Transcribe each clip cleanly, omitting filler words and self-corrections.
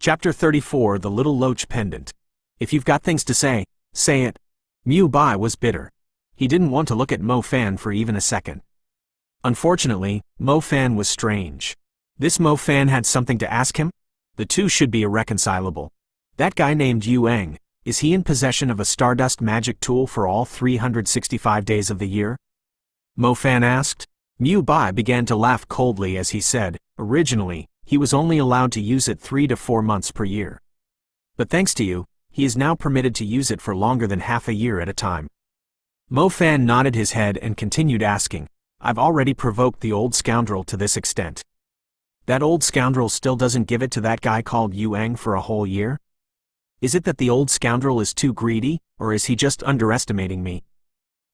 Chapter 34 The Little Loach Pendant. If you've got things to say, say it. Mu Bai was bitter. He didn't want to look at Mo Fan for even a second. Unfortunately, Mo Fan was strange. This Mo Fan had something to ask him? The two should be irreconcilable. That guy named Yuang, is he in possession of a stardust magic tool for all 365 days of the year? Mo Fan asked. Mu Bai began to laugh coldly as he said, originally, he was only allowed to use it 3 to 4 months per year. But thanks to you, he is now permitted to use it for longer than half a year at a time. Mo Fan nodded his head and continued asking, I've already provoked the old scoundrel to this extent. That old scoundrel still doesn't give it to that guy called Yuang for a whole year? Is it that the old scoundrel is too greedy, or is he just underestimating me?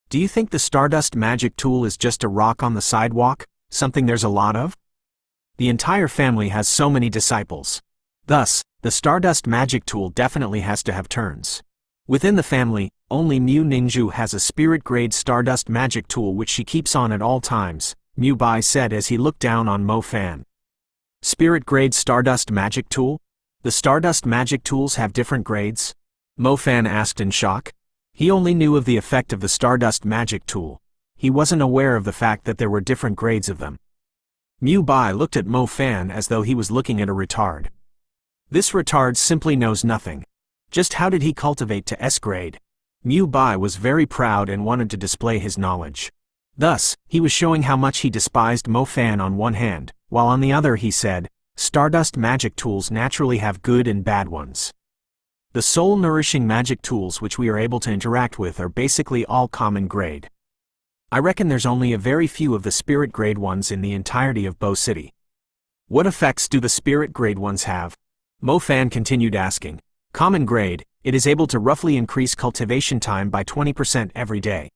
Do you think the stardust magic tool is just a rock on the sidewalk, something there's a lot of? The entire family has so many disciples. Thus, the stardust magic tool definitely has to have turns. Within the family, only Mu Ningzhu has a spirit-grade stardust magic tool which she keeps on at all times, Mu Bai said as he looked down on Mo Fan. Spirit-grade stardust magic tool? The stardust magic tools have different grades? Mo Fan asked in shock. He only knew of the effect of the stardust magic tool. He wasn't aware of the fact that there were different grades of them. Mu Bai looked at Mo Fan as though he was looking at a retard. This retard simply knows nothing. Just how did he cultivate to S grade? Mu Bai was very proud and wanted to display his knowledge. Thus, he was showing how much he despised Mo Fan on one hand, while on the other he said, stardust magic tools naturally have good and bad ones. The soul-nourishing magic tools which we are able to interact with are basically all common grade. I reckon there's only a very few of the spirit grade ones in the entirety of Bo City. What effects do the spirit grade ones have? Mo Fan continued asking. Common grade, it is able to roughly increase cultivation time by 20% every day.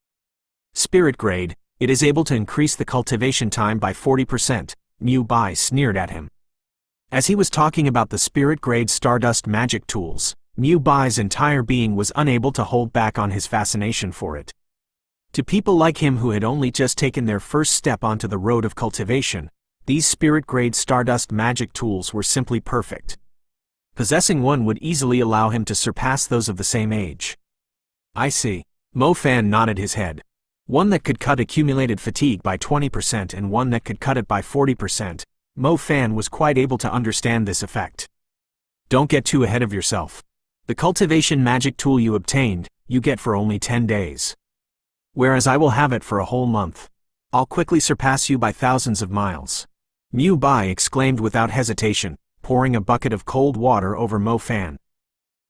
Spirit grade, it is able to increase the cultivation time by 40%, Mu Bai sneered at him. As he was talking about the spirit grade stardust magic tools, Mu Bai's entire being was unable to hold back on his fascination for it. To people like him who had only just taken their first step onto the road of cultivation, these spirit-grade stardust magic tools were simply perfect. Possessing one would easily allow him to surpass those of the same age. I see. Mo Fan nodded his head. One that could cut accumulated fatigue by 20% and one that could cut it by 40%. Mo Fan was quite able to understand this effect. Don't get too ahead of yourself. The cultivation magic tool you obtained, you get for only 10 days. Whereas I will have it for a whole month. I'll quickly surpass you by thousands of miles. Mu Bai exclaimed without hesitation, pouring a bucket of cold water over Mo Fan.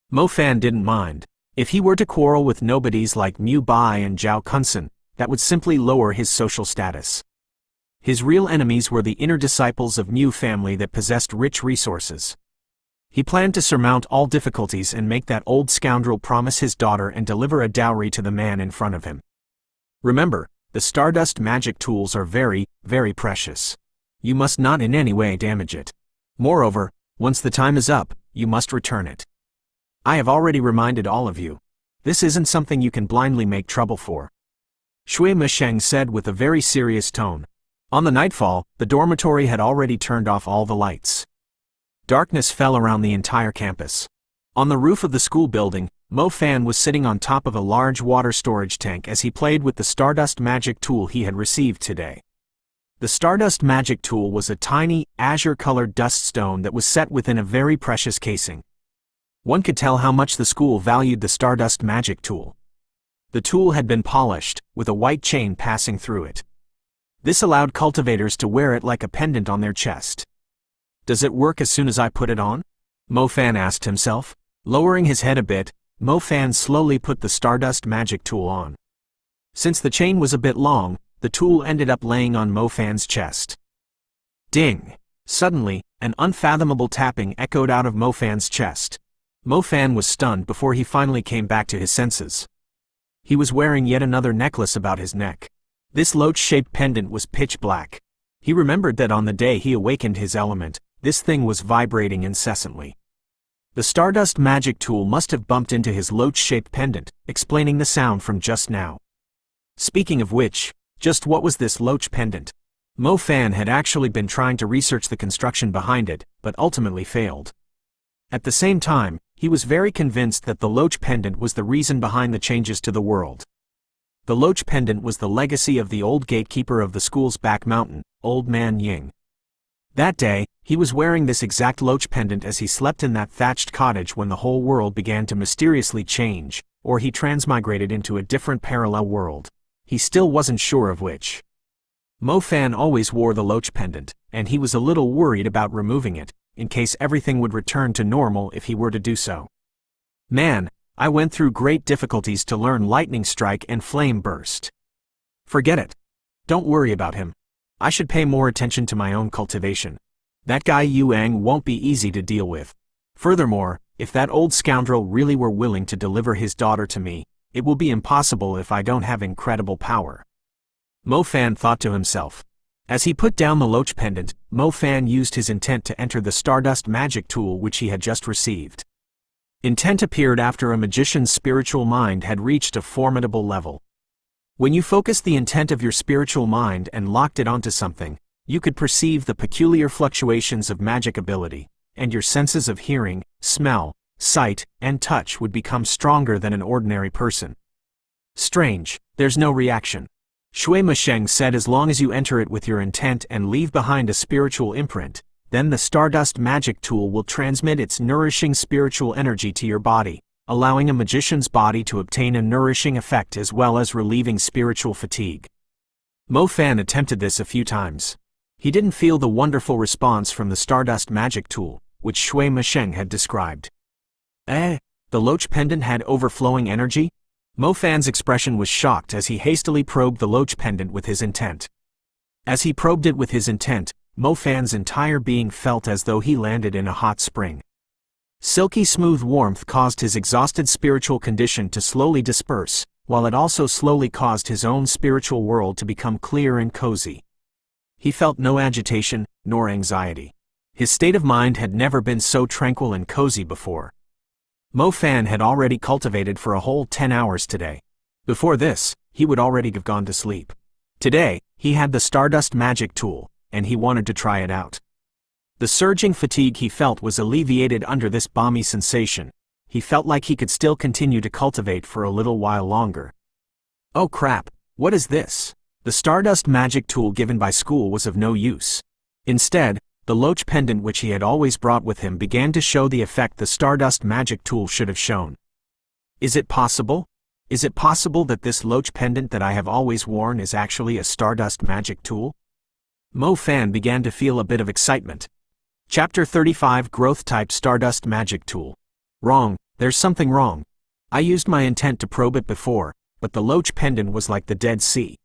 Mo Fan didn't mind. If he were to quarrel with nobodies like Mu Bai and Zhao Kunsen, that would simply lower his social status. His real enemies were the inner disciples of Mu family that possessed rich resources. He planned to surmount all difficulties and make that old scoundrel promise his daughter and deliver a dowry to the man in front of him. Remember, the stardust magic tools are very, very precious. You must not in any way damage it. Moreover, once the time is up, you must return it. I have already reminded all of you. This isn't something you can blindly make trouble for. Shui Mesheng said with a very serious tone. On the nightfall, the dormitory had already turned off all the lights. Darkness fell around the entire campus. On the roof of the school building, Mo Fan was sitting on top of a large water storage tank as he played with the stardust magic tool he had received today. The stardust magic tool was a tiny, azure-colored dust stone that was set within a very precious casing. One could tell how much the school valued the stardust magic tool. The tool had been polished, with a white chain passing through it. This allowed cultivators to wear it like a pendant on their chest. Does it work as soon as I put it on? Mo Fan asked himself. Lowering his head a bit, Mo Fan slowly put the stardust magic tool on. Since the chain was a bit long, the tool ended up laying on Mo Fan's chest. Ding! Suddenly, an unfathomable tapping echoed out of Mo Fan's chest. Mo Fan was stunned before he finally came back to his senses. He was wearing yet another necklace about his neck. This loach-shaped pendant was pitch black. He remembered that on the day he awakened his element, this thing was vibrating incessantly. The stardust magic tool must have bumped into his loach-shaped pendant, explaining the sound from just now. Speaking of which, just what was this loach pendant? Mo Fan had actually been trying to research the construction behind it, but ultimately failed. At the same time, he was very convinced that the loach pendant was the reason behind the changes to the world. The loach pendant was the legacy of the old gatekeeper of the school's back mountain, Old Man Ying. That day, he was wearing this exact loach pendant as he slept in that thatched cottage when the whole world began to mysteriously change, or he transmigrated into a different parallel world. He still wasn't sure of which. Mo Fan always wore the loach pendant, and he was a little worried about removing it, in case everything would return to normal if he were to do so. Man, I went through great difficulties to learn lightning strike and flame burst. Forget it. Don't worry about him. I should pay more attention to my own cultivation. That guy Yuang won't be easy to deal with. Furthermore, if that old scoundrel really were willing to deliver his daughter to me, it will be impossible if I don't have incredible power. Mo Fan thought to himself. As he put down the loach pendant, Mo Fan used his intent to enter the Stardust magic tool which he had just received. Intent appeared after a magician's spiritual mind had reached a formidable level. When you focused the intent of your spiritual mind and locked it onto something, you could perceive the peculiar fluctuations of magic ability, and your senses of hearing, smell, sight, and touch would become stronger than an ordinary person. Strange, there's no reaction. Shui Mesheng said as long as you enter it with your intent and leave behind a spiritual imprint, then the Stardust magic tool will transmit its nourishing spiritual energy to your body, allowing a magician's body to obtain a nourishing effect as well as relieving spiritual fatigue. Mo Fan attempted this a few times. He didn't feel the wonderful response from the Stardust magic tool, which Shui Mesheng had described. The loach pendant had overflowing energy? Mo Fan's expression was shocked as he hastily probed the loach pendant with his intent. As he probed it with his intent, Mo Fan's entire being felt as though he landed in a hot spring. Silky smooth warmth caused his exhausted spiritual condition to slowly disperse, while it also slowly caused his own spiritual world to become clear and cozy. He felt no agitation, nor anxiety. His state of mind had never been so tranquil and cozy before. Mo Fan had already cultivated for a whole 10 hours today. Before this, he would already have gone to sleep. Today, he had the Stardust magic tool, and he wanted to try it out. The surging fatigue he felt was alleviated under this balmy sensation. He felt like he could still continue to cultivate for a little while longer. Oh crap, what is this? The Stardust magic tool given by school was of no use. Instead, the loach pendant which he had always brought with him began to show the effect the Stardust magic tool should have shown. Is it possible? Is it possible that this loach pendant that I have always worn is actually a Stardust magic tool? Mo Fan began to feel a bit of excitement. Chapter 35 Growth Type Stardust Magic Tool. Wrong, there's something wrong. I used my intent to probe it before, but the loach pendant was like the Dead Sea.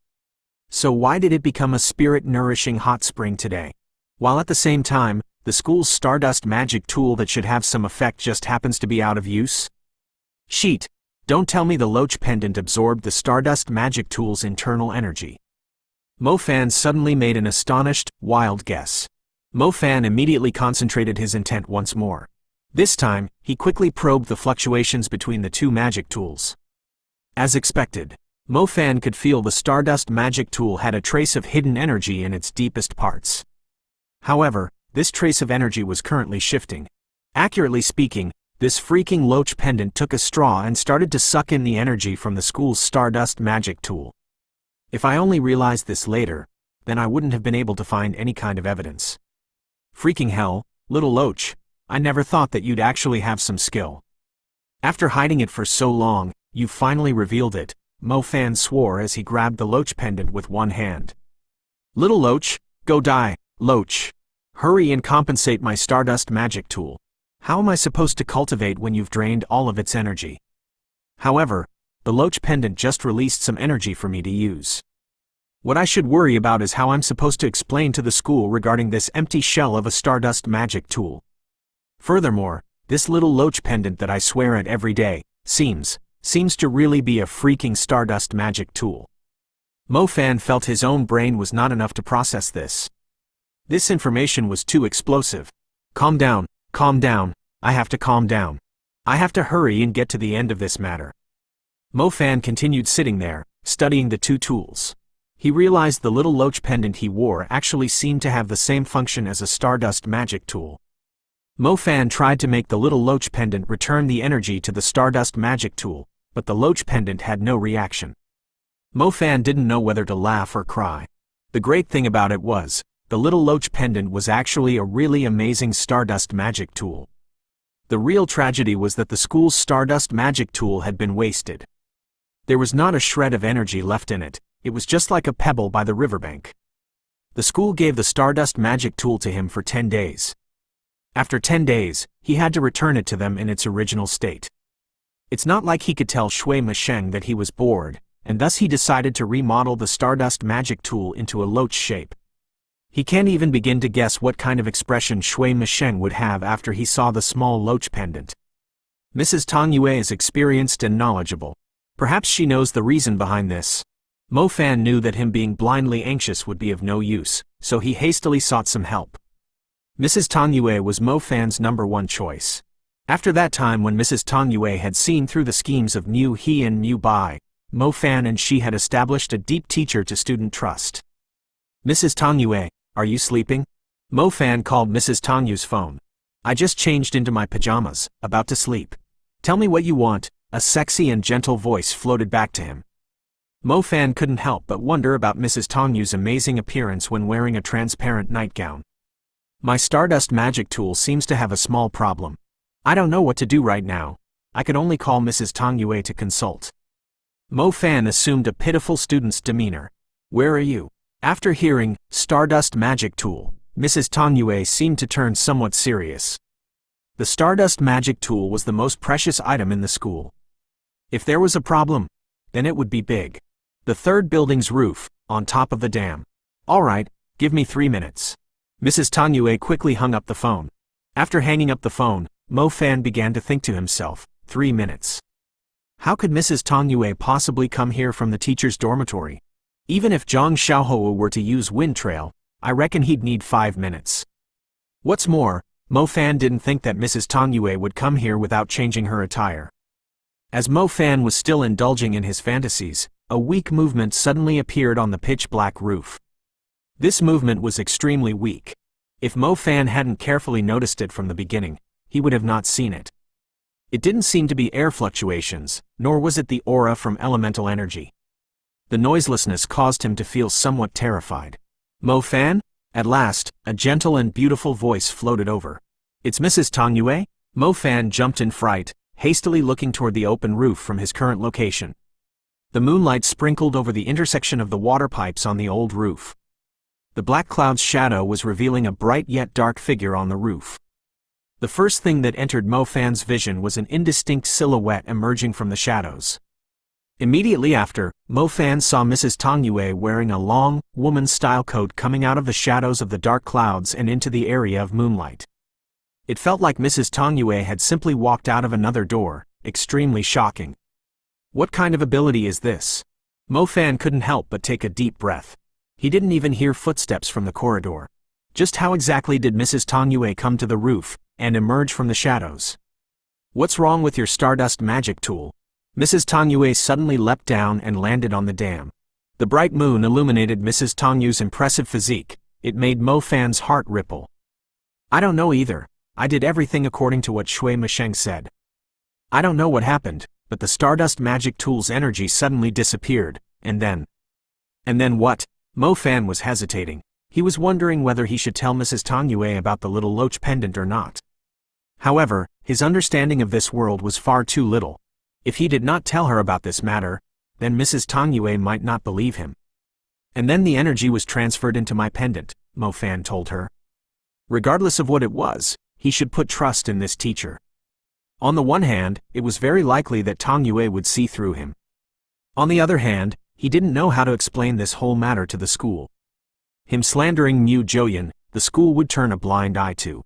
So why did it become a spirit-nourishing hot spring today? While at the same time, the school's Stardust magic tool that should have some effect just happens to be out of use? Sheet, don't tell me the loach pendant absorbed the Stardust magic tool's internal energy. Mo Fan suddenly made an astonished, wild guess. Mo Fan immediately concentrated his intent once more. This time, he quickly probed the fluctuations between the two magic tools. As expected, Mo Fan could feel the Stardust magic tool had a trace of hidden energy in its deepest parts. However, this trace of energy was currently shifting. Accurately speaking, this freaking loach pendant took a straw and started to suck in the energy from the school's Stardust magic tool. If I only realized this later, then I wouldn't have been able to find any kind of evidence. Freaking hell, little loach, I never thought that you'd actually have some skill. After hiding it for so long, you finally revealed it, Mo Fan swore as he grabbed the loach pendant with one hand. Little loach, go die, loach. Hurry and compensate my Stardust magic tool. How am I supposed to cultivate when you've drained all of its energy? However, the loach pendant just released some energy for me to use. What I should worry about is how I'm supposed to explain to the school regarding this empty shell of a Stardust magic tool. Furthermore, this little loach pendant that I swear at every day, seems to really be a freaking Stardust magic tool. Mo Fan felt his own brain was not enough to process this. This information was too explosive. Calm down, I have to calm down. I have to hurry and get to the end of this matter. Mo Fan continued sitting there, studying the two tools. He realized the little loach pendant he wore actually seemed to have the same function as a Stardust magic tool. Mo Fan tried to make the little loach pendant return the energy to the Stardust magic tool, but the loach pendant had no reaction. Mo Fan didn't know whether to laugh or cry. The great thing about it was, the little loach pendant was actually a really amazing Stardust magic tool. The real tragedy was that the school's Stardust magic tool had been wasted. There was not a shred of energy left in it, it was just like a pebble by the riverbank. The school gave the Stardust magic tool to him for 10 days. After 10 days, he had to return it to them in its original state. It's not like he could tell Shui Mesheng that he was bored, and thus he decided to remodel the Stardust magic tool into a loach shape. He can't even begin to guess what kind of expression Shui Mesheng would have after he saw the small loach pendant. Mrs. Tang Yue is experienced and knowledgeable. Perhaps she knows the reason behind this. Mo Fan knew that him being blindly anxious would be of no use, so he hastily sought some help. Mrs. Tang Yue was Mo Fan's #1 choice. After that time when Mrs. Tang Yue had seen through the schemes of Mu He and Mu Bai, Mo Fan and she had established a deep teacher-to-student trust. Mrs. Tang Yue, are you sleeping? Mo Fan called Mrs. Tang Yue's phone. I just changed into my pajamas, about to sleep. Tell me what you want, a sexy and gentle voice floated back to him. Mo Fan couldn't help but wonder about Mrs. Tang Yue's amazing appearance when wearing a transparent nightgown. My Stardust magic tool seems to have a small problem. I don't know what to do right now. I could only call Mrs. Tang Yue to consult. Mo Fan assumed a pitiful student's demeanor. Where are you? After hearing, Stardust magic tool, Mrs. Tang Yue seemed to turn somewhat serious. The Stardust magic tool was the most precious item in the school. If there was a problem, then it would be big. The third building's roof, on top of the dam. All right, give me 3 minutes. Mrs. Tang Yue quickly hung up the phone. After hanging up the phone, Mo Fan began to think to himself, 3 minutes. How could Mrs. Tang Yue possibly come here from the teacher's dormitory? Even if Zhang Xiaohou were to use Wind Trail, I reckon he'd need 5 minutes. What's more, Mo Fan didn't think that Mrs. Tang Yue would come here without changing her attire. As Mo Fan was still indulging in his fantasies, a weak movement suddenly appeared on the pitch-black roof. This movement was extremely weak. If Mo Fan hadn't carefully noticed it from the beginning, he would have not seen it. It didn't seem to be air fluctuations, nor was it the aura from elemental energy. The noiselessness caused him to feel somewhat terrified. Mo Fan? At last, a gentle and beautiful voice floated over. It's Mrs. Tang Yue? Mo Fan jumped in fright, hastily looking toward the open roof from his current location. The moonlight sprinkled over the intersection of the water pipes on the old roof. The black cloud's shadow was revealing a bright yet dark figure on the roof. The first thing that entered Mo Fan's vision was an indistinct silhouette emerging from the shadows. Immediately after, Mo Fan saw Mrs. Tang Yue wearing a long, woman-style coat coming out of the shadows of the dark clouds and into the area of moonlight. It felt like Mrs. Tang Yue had simply walked out of another door, extremely shocking. What kind of ability is this? Mo Fan couldn't help but take a deep breath. He didn't even hear footsteps from the corridor. Just how exactly did Mrs. Tang Yue come to the roof and emerge from the shadows? What's wrong with your Stardust magic tool? Mrs. Tang Yue suddenly leapt down and landed on the dam. The bright moon illuminated Mrs. Tang Yue's impressive physique. It made Mo Fan's heart ripple. I don't know either. I did everything according to what Shui Mesheng said. I don't know what happened, but the Stardust magic tool's energy suddenly disappeared, and then what? Mo Fan was hesitating. He was wondering whether he should tell Mrs. Tang Yue about the little loach pendant or not. However, his understanding of this world was far too little. If he did not tell her about this matter, then Mrs. Tang Yue might not believe him. And then the energy was transferred into my pendant, Mo Fan told her. Regardless of what it was, he should put trust in this teacher. On the one hand, it was very likely that Tang Yue would see through him. On the other hand, he didn't know how to explain this whole matter to the school. Him slandering Mu Zhouyan, the school would turn a blind eye to.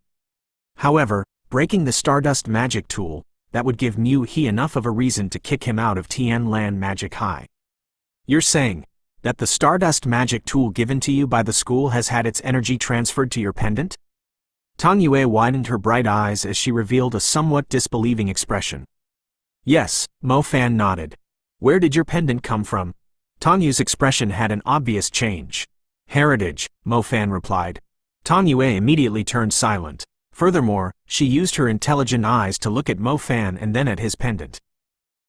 However, breaking the Stardust magic tool, that would give Mu He enough of a reason to kick him out of Tianlan Magic High. You're saying that the Stardust magic tool given to you by the school has had its energy transferred to your pendant? Tang Yue widened her bright eyes as she revealed a somewhat disbelieving expression. Yes, Mo Fan nodded. Where did your pendant come from? Tang Yue's expression had an obvious change. Heritage, Mo Fan replied. Tang Yue immediately turned silent. Furthermore, she used her intelligent eyes to look at Mo Fan and then at his pendant.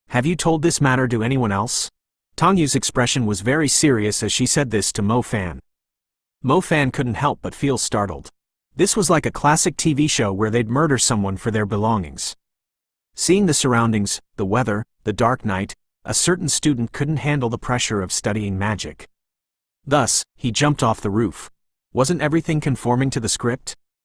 "Have you told this matter to anyone else?" Tang Yu's expression was very serious as she said this to Mo Fan. Mo Fan couldn't help but feel startled. This was like a classic TV show where they'd murder someone for their belongings. Seeing the surroundings, the weather, the dark night, a certain student couldn't handle the pressure of studying magic. Thus, he jumped off the roof. Wasn't everything conforming to the script?